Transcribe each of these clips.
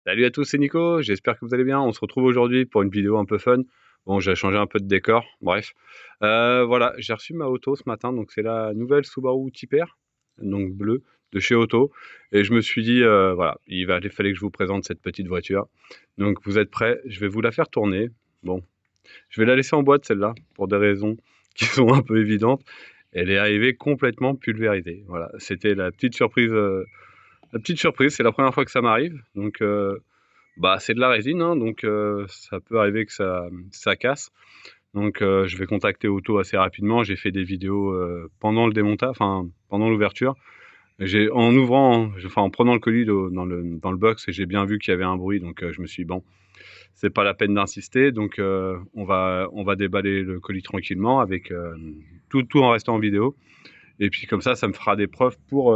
Salut à tous, c'est Nico, j'espère que vous allez bien. On se retrouve aujourd'hui pour une vidéo un peu fun. Bon, j'ai changé un peu de décor, bref. Voilà, j'ai reçu ma auto ce matin, donc c'est la nouvelle Subaru Tiper, donc bleue, de chez Auto. Et je me suis dit, voilà, il fallait que je vous présente cette petite voiture. Donc vous êtes prêts, je vais vous la faire tourner. Bon, je vais la laisser en boîte celle-là, pour des raisons qui sont un peu évidentes. Elle est arrivée complètement pulvérisée. Voilà, c'était la petite surprise. La petite surprise, c'est la première fois que ça m'arrive. Donc bah, c'est de la résine, hein, donc ça peut arriver que ça casse. Donc je vais contacter Auto assez rapidement. J'ai fait des vidéos pendant le démontage, enfin pendant l'ouverture. En ouvrant, enfin en prenant le colis dans le box, j'ai bien vu qu'il y avait un bruit, donc je me suis dit bon, c'est pas la peine d'insister. Donc on va déballer le colis tranquillement avec tout en restant en vidéo. Et puis comme ça me fera des preuves pour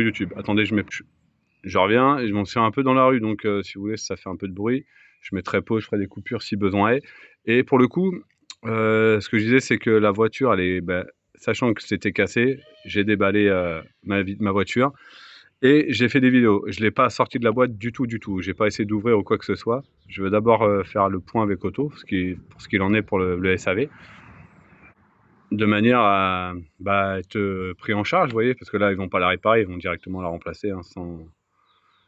YouTube. Attendez, je reviens et je m'en suis un peu dans la rue, donc si vous voulez, ça fait un peu de bruit. Je mettrai pause, je ferai des coupures si besoin est. Et pour le coup, ce que je disais, c'est que la voiture, sachant que c'était cassé, j'ai déballé ma voiture et j'ai fait des vidéos. Je ne l'ai pas sorti de la boîte du tout, du tout. J'ai pas essayé d'ouvrir ou quoi que ce soit. Je veux d'abord faire le point avec Auto, pour ce qu'il en est pour le SAV, de manière à être pris en charge, vous voyez, parce que là, ils vont pas la réparer, ils vont directement la remplacer, hein,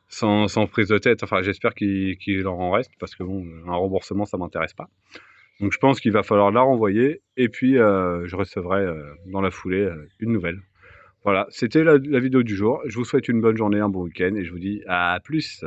sans prise de tête. Enfin, j'espère qu'il en reste, parce que bon, un remboursement, ça m'intéresse pas. Donc je pense qu'il va falloir la renvoyer, et puis je recevrai dans la foulée une nouvelle. Voilà, c'était la vidéo du jour. Je vous souhaite une bonne journée, un bon week-end, et je vous dis à plus.